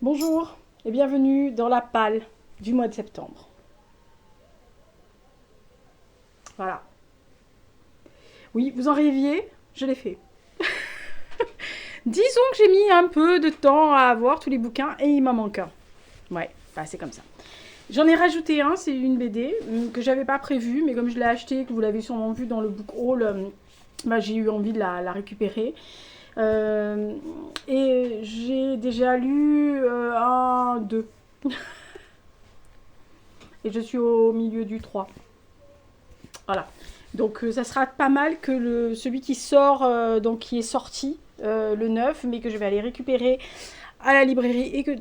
Bonjour et bienvenue dans la palle du mois de septembre. Voilà. Oui, vous en rêviez, je l'ai fait. Disons que j'ai mis un peu de temps à avoir tous les bouquins et il m'en manque un. Ouais, bah c'est comme ça. J'en ai rajouté un, c'est une BD que j'avais pas prévue, mais comme je l'ai acheté, que vous l'avez sûrement vu dans le book haul, bah, j'ai eu envie de la récupérer. Euh, et j'ai déjà lu un, deux. Et je suis au milieu du 3. Voilà. Donc ça sera pas mal que celui qui sort, donc qui est sorti le 9, mais que je vais aller récupérer à la librairie et que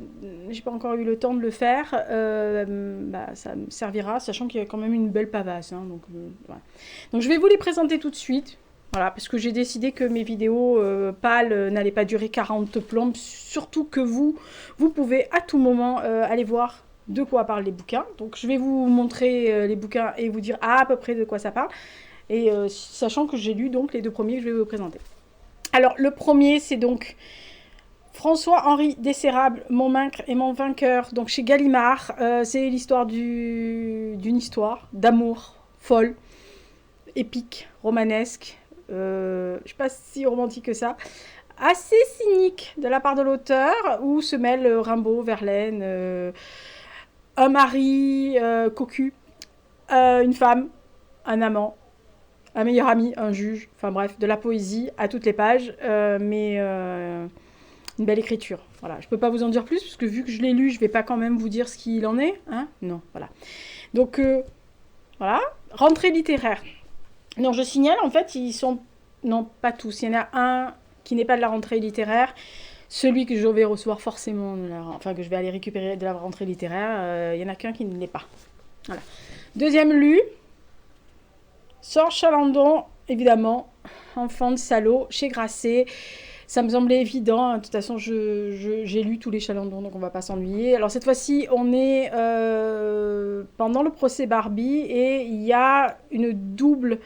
j'ai pas encore eu le temps de le faire, bah, ça me servira, sachant qu'il y a quand même une belle pavasse. Hein, donc, voilà. Donc je vais vous les présenter tout de suite. Voilà, parce que j'ai décidé que mes vidéos pâles n'allaient pas durer 40 plombes, surtout que vous pouvez à tout moment aller voir de quoi parlent les bouquins. Donc je vais vous montrer les bouquins et vous dire à peu près de quoi ça parle. Et sachant que j'ai lu donc les deux premiers que je vais vous présenter. Alors le premier c'est donc François-Henri Dessérables, Mon maître et mon vainqueur, donc chez Gallimard. C'est l'histoire d'une histoire d'amour folle, épique, romanesque. Je ne sais pas si romantique que ça. Assez cynique de la part de l'auteur, où se mêlent Rimbaud, Verlaine, un mari cocu, une femme, un amant, un meilleur ami, un juge, enfin bref, de la poésie à toutes les pages, mais une belle écriture. Voilà, je peux pas vous en dire plus, parce que vu que je l'ai lu, je vais pas quand même vous dire ce qu'il en est, hein. Non, voilà. Donc, voilà. Rentrée littéraire. Non, je signale, en fait, ils sont... Non, pas tous. Il y en a un qui n'est pas de la rentrée littéraire. Celui que je vais recevoir forcément, enfin que je vais aller récupérer de la rentrée littéraire, il y en a qu'un qui ne l'est pas. Voilà. Deuxième lu, Sorge Chalandon, évidemment, Enfant de salaud, chez Grasset. Ça me semblait évident. De toute façon, j'ai lu tous les Chalandons, donc on va pas s'ennuyer. Alors cette fois-ci, on est pendant le procès Barbie et il y a une double,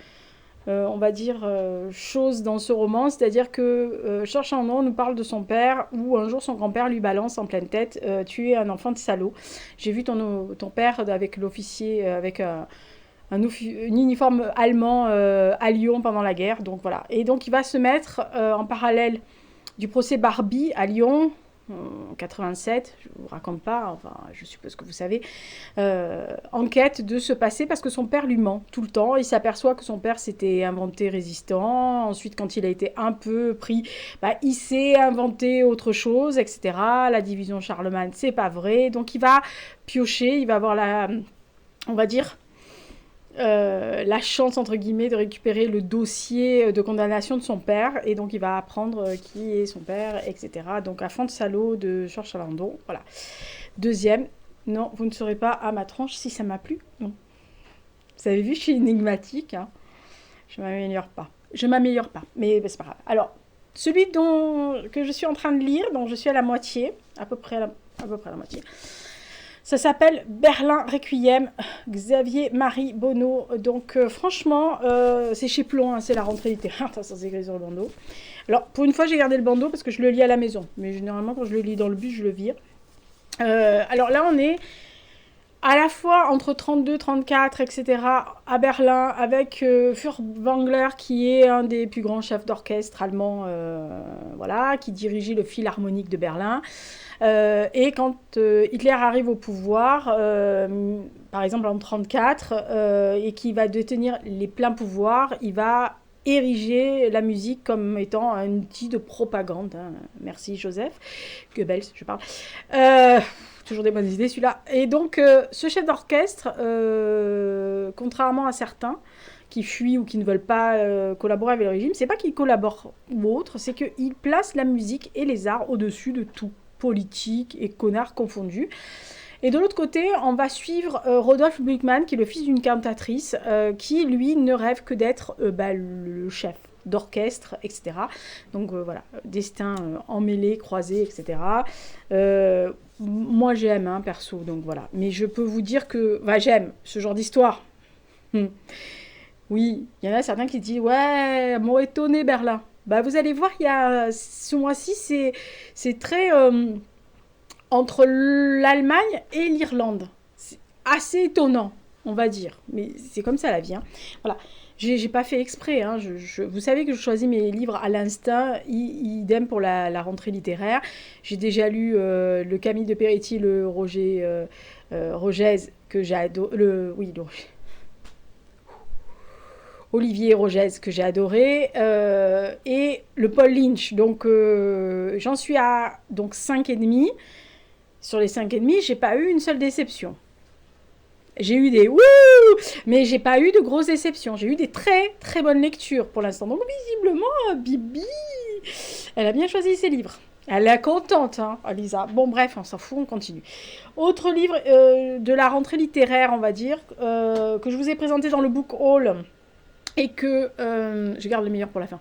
on va dire, chose dans ce roman. C'est-à-dire que Georges Chalandon nous parle de son père où un jour son grand-père lui balance en pleine tête tu es un enfant de salaud. J'ai vu ton père avec l'officier, avec un uniforme allemand à Lyon pendant la guerre. Donc voilà. Et donc il va se mettre en parallèle du procès Barbie à Lyon en 87, je vous raconte pas, enfin je suppose que vous savez, en quête de ce passé parce que son père lui ment tout le temps. Il s'aperçoit que son père s'était inventé résistant. Ensuite, quand il a été un peu pris, bah, il s'est inventé autre chose, etc. La division Charlemagne, c'est pas vrai. Donc il va piocher, il va avoir on va dire, la chance entre guillemets de récupérer le dossier de condamnation de son père et donc il va apprendre qui est son père, etc. Donc Enfant de salaud de Georges Chalandon. Voilà. Deuxième, non, vous ne saurez pas à ma tranche si ça m'a plu. Non. Vous avez vu, je suis énigmatique. Hein. Je m'améliore pas. Je m'améliore pas, mais c'est pas grave. Alors, celui que je suis en train de lire, dont je suis à la moitié, à peu près à la moitié. Ça s'appelle Berlin Requiem, Xavier Marie Bonneau. Donc franchement, c'est chez Plon, hein, c'est la rentrée littéraire, sans écrire sur le bandeau. Alors pour une fois, j'ai gardé le bandeau parce que je le lis à la maison. Mais généralement, quand je le lis dans le bus, je le vire. Alors là, on est à la fois entre 32, 34, etc. à Berlin, avec Furtwängler, qui est un des plus grands chefs d'orchestre allemands, voilà, qui dirigeait le Philharmonique de Berlin. Et quand Hitler arrive au pouvoir, par exemple en 1934, et qui va détenir les pleins pouvoirs, il va ériger la musique comme étant un outil de propagande. Hein. Merci Joseph. Goebbels, je parle. Toujours des bonnes idées celui-là. Et donc ce chef d'orchestre, contrairement à certains qui fuient ou qui ne veulent pas collaborer avec le régime, c'est pas qu'il collabore ou autre, c'est qu'il place la musique et les arts au-dessus de tout, politique et connards confondus. Et de l'autre côté, on va suivre Rodolphe Buchmann, qui est le fils d'une cantatrice, qui, lui, ne rêve que d'être le chef d'orchestre, etc. Donc voilà, destin emmêlé, croisé, etc. Moi, j'aime, hein, perso, donc voilà. Mais je peux vous dire que... Enfin, j'aime ce genre d'histoire. Oui, il y en a certains qui disent « Ouais, m'ont étonné Berlin ». Bah, vous allez voir, il y a ce mois-ci, c'est très... entre l'Allemagne et l'Irlande. C'est assez étonnant, on va dire. Mais c'est comme ça la vie. Hein. Voilà. J'ai pas fait exprès. Hein. Vous savez que je choisis mes livres à l'instinct. Idem pour la rentrée littéraire. J'ai déjà lu le Camille de Peretti, le Rogez, que j'ai adoré. Olivier Rogez, que j'ai adoré, et le Paul Lynch. Donc, j'en suis à 5,5. Sur les 5,5, j'ai pas eu une seule déception. J'ai eu des wouh, mais j'ai pas eu de grosses déceptions. J'ai eu des très très bonnes lectures pour l'instant. Donc visiblement, Bibi, elle a bien choisi ses livres. Elle est contente, hein, Lisa. Bon bref, on s'en fout, on continue. Autre livre de la rentrée littéraire, on va dire, que je vous ai présenté dans le book haul et que je garde le meilleur pour la fin.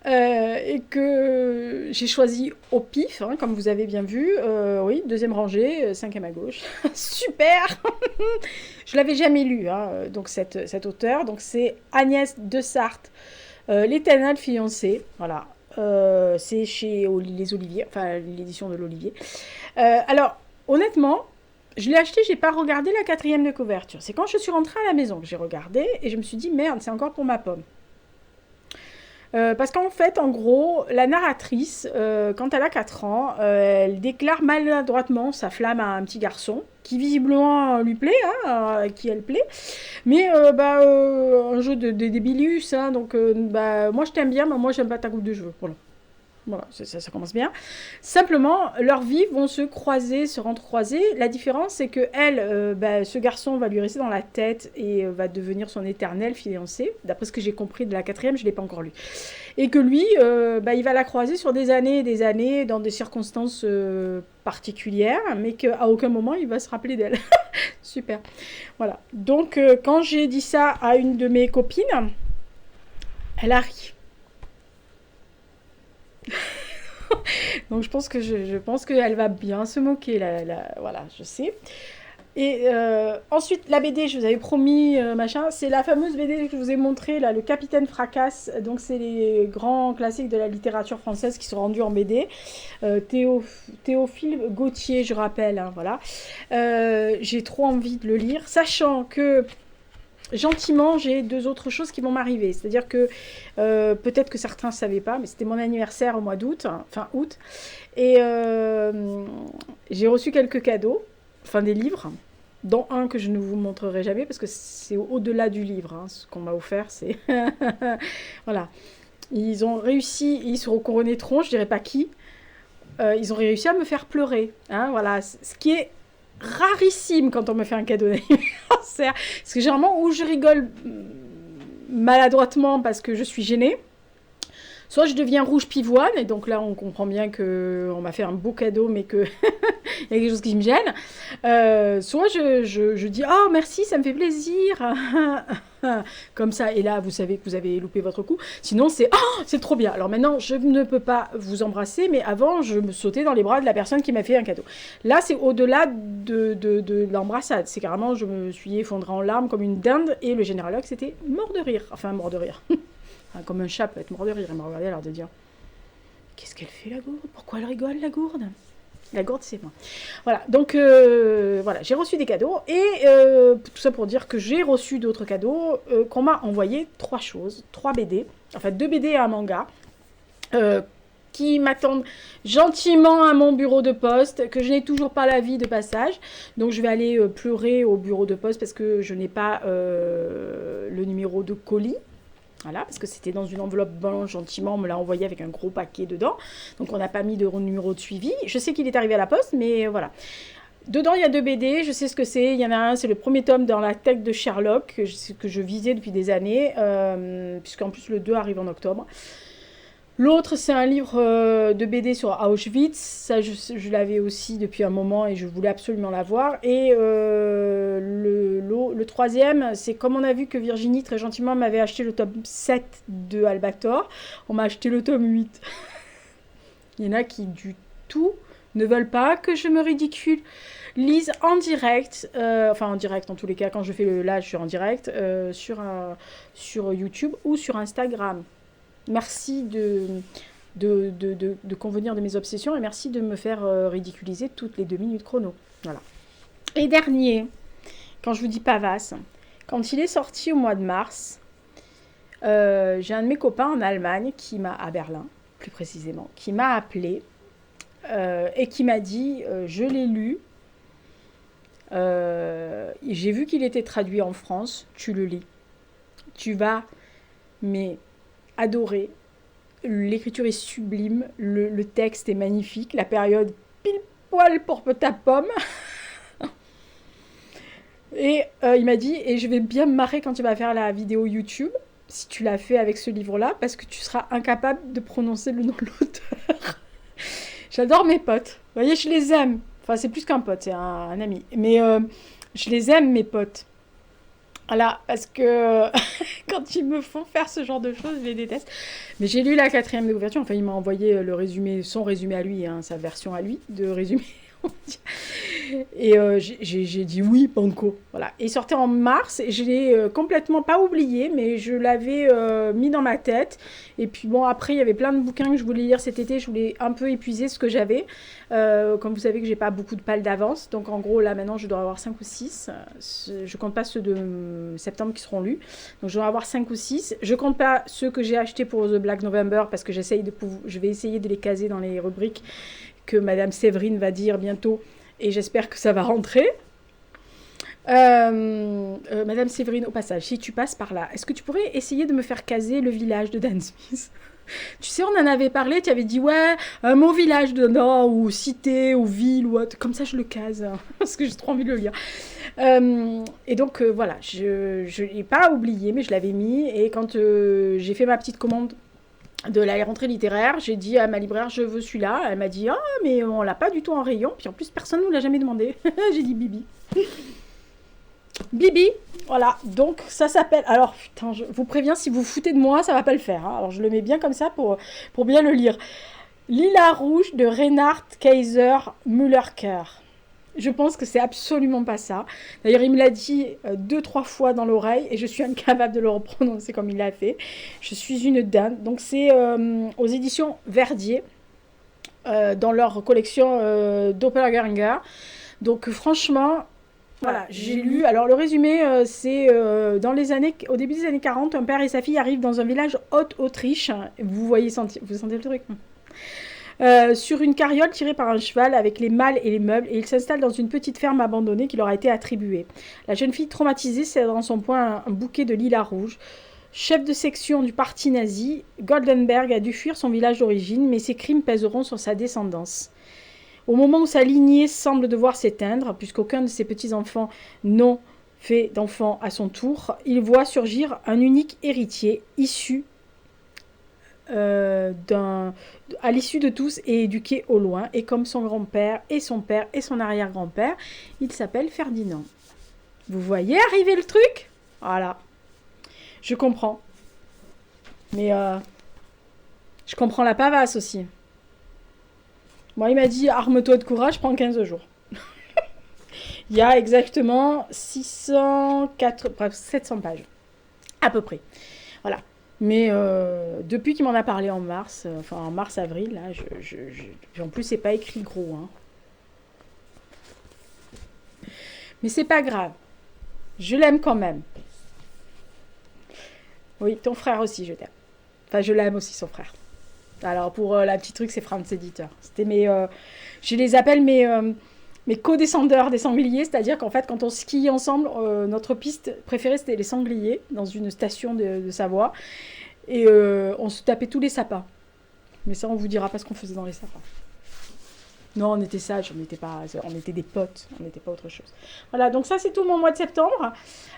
Et que j'ai choisi au pif, hein, comme vous avez bien vu. Oui, deuxième rangée, cinquième à gauche. Super. Je l'avais jamais lu, hein, donc cette auteure. Donc c'est Agnès de Sarthe, L'éternel fiancé. Voilà. C'est chez les Oliviers, enfin l'édition de l'Olivier. Alors, honnêtement, je l'ai acheté, j'ai pas regardé la 4e de couverture. C'est quand je suis rentrée à la maison que j'ai regardé et je me suis dit merde, c'est encore pour ma pomme. Parce qu'en fait, en gros, la narratrice, quand elle a 4 ans, elle déclare maladroitement sa flamme à un petit garçon, qui visiblement lui plaît, hein, qui elle plaît, mais un jeu de débilus, hein, donc moi je t'aime bien, mais moi j'aime pas ta coupe de cheveux, voilà, ça commence bien. Simplement, leurs vies vont se croiser, se recroiser. La différence, c'est que elle, ce garçon va lui rester dans la tête et va devenir son éternel fiancé. D'après ce que j'ai compris de la 4e, je ne l'ai pas encore lu. Et que lui, il va la croiser sur des années et des années, dans des circonstances particulières, mais qu'à aucun moment, il va se rappeler d'elle. Super. Voilà. Donc, quand j'ai dit ça à une de mes copines, elle a ri. Donc je pense qu'elle va bien se moquer, voilà, je sais. Et ensuite, la BD, je vous avais promis, c'est la fameuse BD que je vous ai montrée, là, le Capitaine Fracasse. Donc c'est les grands classiques de la littérature française qui sont rendus en BD. Théophile Gautier, je rappelle, hein, voilà. J'ai trop envie de le lire, sachant que gentiment, j'ai 2 autres choses qui vont m'arriver. C'est-à-dire que peut-être que certains ne savaient pas, mais c'était mon anniversaire au mois d'août, hein, fin août. Et j'ai reçu quelques cadeaux, enfin des livres, dont un que je ne vous montrerai jamais parce que c'est au-delà du livre. Hein, ce qu'on m'a offert, c'est... voilà. Ils ont réussi, ils seront couronneront, je dirais pas qui. Ils ont réussi à me faire pleurer. Hein, voilà. Ce qui est rarissime quand on me fait un cadeau d'anniversaire. Parce que généralement, où je rigole maladroitement parce que je suis gênée, soit je deviens rouge pivoine, et donc là on comprend bien qu'on m'a fait un beau cadeau, mais qu'il y a quelque chose qui me gêne. Soit je dis « Oh merci, ça me fait plaisir !» Comme ça, et là vous savez que vous avez loupé votre coup. Sinon c'est « Oh, c'est trop bien !» Alors maintenant, je ne peux pas vous embrasser, mais avant, je me sautais dans les bras de la personne qui m'a fait un cadeau. Là, c'est au-delà de l'embrassade. C'est carrément, je me suis effondrée en larmes comme une dinde, et le généralogue, c'était mort de rire. Enfin, mort de rire. Comme un chat peut être mort de rire. Elle m'a regardé à l'air de dire « Qu'est-ce qu'elle fait, la gourde? Pourquoi elle rigole, la gourde ?» La gourde, c'est moi. Voilà, donc voilà, j'ai reçu des cadeaux. Et tout ça pour dire que j'ai reçu d'autres cadeaux, qu'on m'a envoyé 3 choses, 3 BD, enfin 2 BD et un manga, qui m'attendent gentiment à mon bureau de poste, que je n'ai toujours pas l'avis de passage. Donc je vais aller pleurer au bureau de poste parce que je n'ai pas le numéro de colis. Voilà, parce que c'était dans une enveloppe blanche, gentiment, on me l'a envoyé avec un gros paquet dedans. Donc on n'a pas mis de numéro de suivi. Je sais qu'il est arrivé à la poste, mais voilà. Dedans, il y a 2 BD, je sais ce que c'est. Il y en a un, c'est le premier tome dans la tête de Sherlock, que je visais depuis des années, puisqu'en plus le 2 arrive en octobre. L'autre, c'est un livre de BD sur Auschwitz. Ça, je l'avais aussi depuis un moment et je voulais absolument l'avoir. Et le troisième, c'est comme on a vu que Virginie, très gentiment, m'avait acheté le tome 7 de Albator. On m'a acheté le tome 8. Il y en a qui, du tout, ne veulent pas que je me ridiculise en direct. Enfin, en direct, en tous les cas, quand je fais le live, je suis en direct sur YouTube ou sur Instagram. Merci de convenir de mes obsessions et merci de me faire ridiculiser toutes les 2 minutes chrono. Voilà. Et dernier, quand je vous dis Pavasse, quand il est sorti au mois de mars, j'ai un de mes copains en Allemagne, à Berlin plus précisément, qui m'a appelé et qui m'a dit je l'ai lu, j'ai vu qu'il était traduit en France, tu le lis. Tu vas adorer. L'écriture est sublime, le texte est magnifique, la période pile poil pour ta pomme. Et il m'a dit, et je vais bien me marrer quand tu vas faire la vidéo YouTube, si tu l'as fait avec ce livre-là, parce que tu seras incapable de prononcer le nom de l'auteur. J'adore mes potes. Vous voyez, je les aime. Enfin, c'est plus qu'un pote, c'est un ami. Mais je les aime, mes potes. Voilà, parce que quand ils me font faire ce genre de choses, je les déteste. Mais j'ai lu la 4e de couverture. Enfin, il m'a envoyé le résumé, son résumé à lui, sa version à lui de résumé. Et j'ai dit oui, banco. Voilà. Et il sortait en mars et je l'ai complètement pas oublié, mais je l'avais mis dans ma tête. Et puis bon, après, il y avait plein de bouquins que je voulais lire cet été. Je voulais un peu épuiser ce que j'avais. Comme vous savez que j'ai pas beaucoup de pales d'avance. Donc en gros, là maintenant, je dois avoir 5 ou 6. Je compte pas ceux de septembre qui seront lus. Donc je dois avoir 5 ou 6. Je compte pas ceux que j'ai achetés pour The Black November parce que je vais essayer de les caser dans les rubriques que Madame Séverine va dire bientôt, et j'espère que ça va rentrer. Madame Séverine, au passage, si tu passes par là, est-ce que tu pourrais essayer de me faire caser le village de Dan Smith? Tu sais, on en avait parlé, tu avais dit, ouais, un mot village de Nord, ou cité, ou ville, ou autre. Comme ça, je le case, hein, parce que j'ai trop envie de le lire. Et donc, voilà, je l'ai pas oublié, mais je l'avais mis, et quand j'ai fait ma petite commande de la rentrée littéraire, j'ai dit à ma libraire, je veux celui-là. Elle m'a dit, ah, mais on l'a pas du tout en rayon. Puis en plus, personne ne nous l'a jamais demandé. J'ai dit Bibi. Bibi, voilà. Donc, ça s'appelle... Alors, putain, je vous préviens, si vous foutez de moi, ça va pas le faire. Hein. Alors, je le mets bien comme ça pour bien le lire. Lilas rouge de Reinhard Kaiser Müller-Kerr. Je pense que c'est absolument pas ça. D'ailleurs, il me l'a dit 2-3 fois dans l'oreille et je suis incapable de le reprononcer comme il l'a fait. Je suis une dinde. Donc, c'est aux éditions Verdier, dans leur collection Doppelganger. Donc, franchement, voilà, j'ai lu. Alors, le résumé, c'est au début des années 40, un père et sa fille arrivent dans un village Haute-Autriche. Vous sentez le truc? Sur une carriole tirée par un cheval avec les malles et les meubles, et il s'installe dans une petite ferme abandonnée qui leur a été attribuée. La jeune fille traumatisée serre dans son poing un bouquet de lilas rouges. Chef de section du parti nazi, Goldenberg a dû fuir son village d'origine, mais ses crimes pèseront sur sa descendance. Au moment où sa lignée semble devoir s'éteindre, puisqu'aucun de ses petits-enfants n'ont fait d'enfant à son tour, il voit surgir un unique héritier issu à l'issue de tous et éduqué au loin, et comme son grand-père et son père et son arrière-grand-père, il s'appelle Ferdinand. Vous voyez arriver le truc? Voilà. Je comprends. Mais je comprends la pavasse aussi. Moi, il m'a dit, arme-toi de courage, prends 15 jours. Il y a exactement 700 pages. À peu près. Voilà. Mais depuis qu'il m'en a parlé en mars, en mars-avril, là, en plus, c'est pas écrit gros. Hein. Mais c'est pas grave. Je l'aime quand même. Oui, ton frère aussi, je t'aime. Enfin, je l'aime aussi, son frère. Alors, pour la petite truc, c'est France Éditeur. C'était je les appelle mes co-descendeurs des sangliers, c'est-à-dire qu'en fait, quand on skie ensemble, notre piste préférée, c'était les sangliers, dans une station de Savoie. Et on se tapait tous les sapins. Mais ça, on vous dira pas ce qu'on faisait dans les sapins. Non, on était sages, on était des potes, on n'était pas autre chose. Voilà, donc ça, c'est tout mon mois de septembre.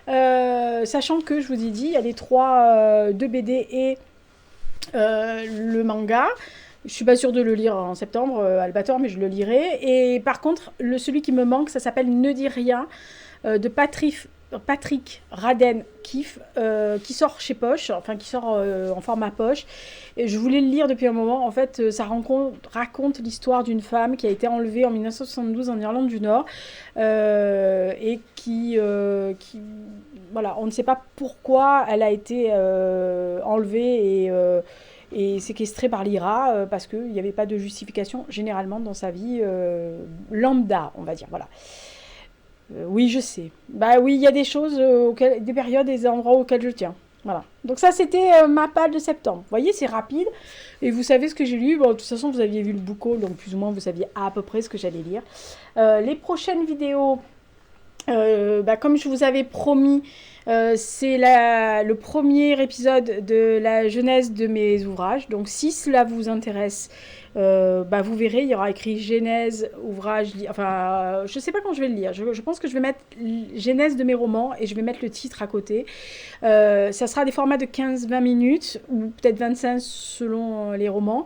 Sachant que, je vous ai dit, il y a les 2 BD et le manga. Je suis pas sûre de le lire en septembre, Albator, mais je le lirai. Et par contre, celui qui me manque, ça s'appelle Ne dis rien, de Patrick Radden Keefe, qui sort chez Poche, enfin qui sort en format poche. Et je voulais le lire depuis un moment. En fait, ça raconte l'histoire d'une femme qui a été enlevée en 1972 en Irlande du Nord et qui voilà, on ne sait pas pourquoi elle a été enlevée et séquestrée par l'IRA parce qu'il n'y avait pas de justification généralement dans sa vie lambda, on va dire. Voilà. Oui, je sais. Bah oui, il y a des choses, des périodes et des endroits auxquels je tiens. Voilà. Donc ça, c'était ma palle de septembre. Vous voyez, c'est rapide. Et vous savez ce que j'ai lu. Bon, de toute façon, vous aviez vu le book haul, donc plus ou moins, vous saviez à peu près ce que j'allais lire. Les prochaines vidéos, comme je vous avais promis, c'est le premier épisode de la genèse de mes ouvrages. Donc si cela vous intéresse, vous verrez, il y aura écrit genèse, ouvrage, enfin je sais pas quand je vais le lire. Je pense que je vais mettre genèse de mes romans et je vais mettre le titre à côté. Ça sera des formats de 15-20 minutes ou peut-être 25 selon les romans.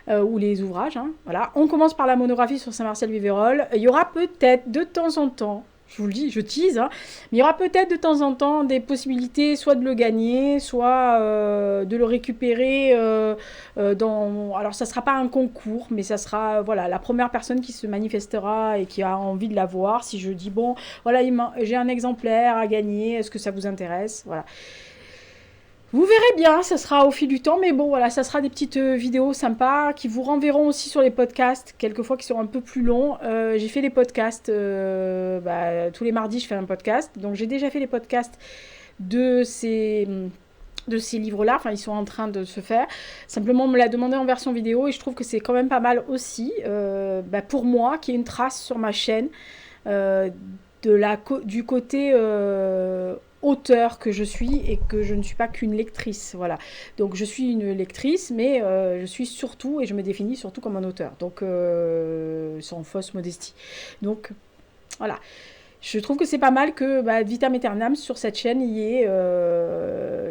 Ou les ouvrages, hein. Voilà. On commence par la monographie sur Saint-Martial-Viverolles. Il y aura peut-être de temps en temps, je vous le dis, je tease, hein, mais il y aura peut-être de temps en temps des possibilités soit de le gagner, soit de le récupérer alors ça ne sera pas un concours, mais ça sera voilà, la première personne qui se manifestera et qui a envie de l'avoir. Si je dis, bon, voilà, j'ai un exemplaire à gagner, est-ce que ça vous intéresse? Voilà. Vous verrez bien, ça sera au fil du temps, mais bon, voilà, ça sera des petites vidéos sympas qui vous renverront aussi sur les podcasts, quelquefois qui sont un peu plus longs. J'ai fait les podcasts, tous les mardis, je fais un podcast. Donc, j'ai déjà fait les podcasts de ces livres-là, enfin, ils sont en train de se faire. Simplement, on me l'a demandé en version vidéo et je trouve que c'est quand même pas mal aussi, pour moi, qui est une trace sur ma chaîne du côté auteur que je suis et que je ne suis pas qu'une lectrice, voilà. Donc je suis une lectrice, mais je suis surtout, et je me définis surtout comme un auteur, donc sans fausse modestie. Donc voilà. Je trouve que c'est pas mal que vitam aeternam sur cette chaîne il y ait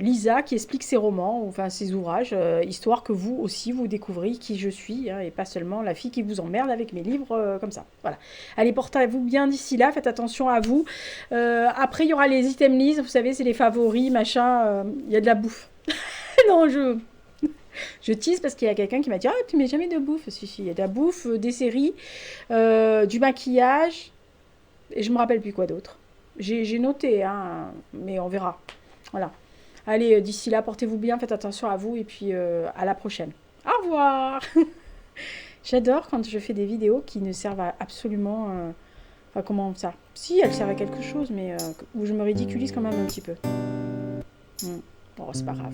Lisa qui explique ses romans, enfin ses ouvrages, histoire que vous aussi vous découvriez qui je suis, hein, et pas seulement la fille qui vous emmerde avec mes livres comme ça. Voilà. Allez, portez-vous bien d'ici là, faites attention à vous. Après il y aura les item list, vous savez, c'est les favoris, machin, il y a de la bouffe. Non, je tease parce qu'il y a quelqu'un qui m'a dit « Ah, tu mets jamais de bouffe ?» Si, il y a de la bouffe, des séries, du maquillage... Et je me rappelle plus quoi d'autre. J'ai noté, hein, mais on verra. Voilà. Allez, d'ici là, portez-vous bien, faites attention à vous et puis à la prochaine. Au revoir. J'adore quand je fais des vidéos qui ne servent à absolument... Enfin, comment ça? Si, elles servent à quelque chose, mais où je me ridiculise quand même un petit peu. Bon, c'est pas grave.